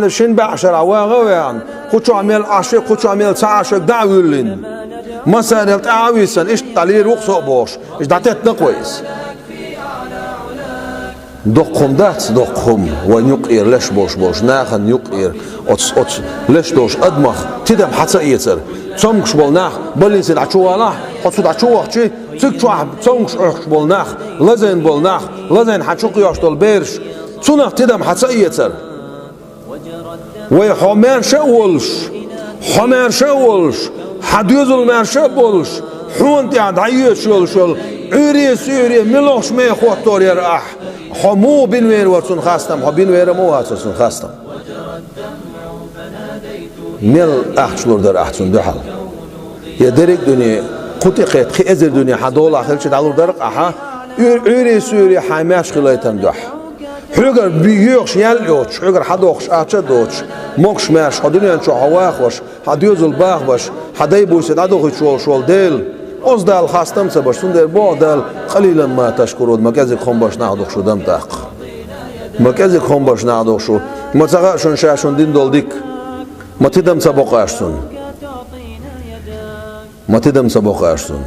شين بعشر عواغوان خشوا عمل عشق خشوا عمل عشق دعوين مثلا تعاويسن ايش تعليل وقصو بوش ايش دعتنا كويس دقهم دات دقهم ونيقير ليش بوش ناخن يقير اوتس ليش دوش ادمخ تدم حتى يتر تسمكش بولناخ بلين عشوالاه حصود عشوخ شي تكشوح تسمكش بولناخ لازين حتشوق ياشتول بيرش تسونخ تدم حتى يتر وحمان شولش حديزل ما شبولش حون تاع دعيت شول عوري سوري ملوش ما خوتور يرح حمو بين وير ورسون خاستم حبين وير مو هاتسون خاستم مل احشلور در احسن دحل يا درك دنيا قطيقت خي ازر دنيا حدول اخر شي دالور درق اها عوري سوري حماش خلايتم دح حجر بيجوش يلوش حجر حدوخش أشدوش ماكش ماش حدني أنشوا هواخوش حديوزل باخوش حدايبوس عدوخ شول ديل أصدال خاستم سبش سندر بعدال قليلا ما تشكرون مكازك خنباش نعدوخ شو دم تاق مكازك خنباش نعدوخ شو ما تغاشون شاشون دين دولديك ما تدم سبقاشون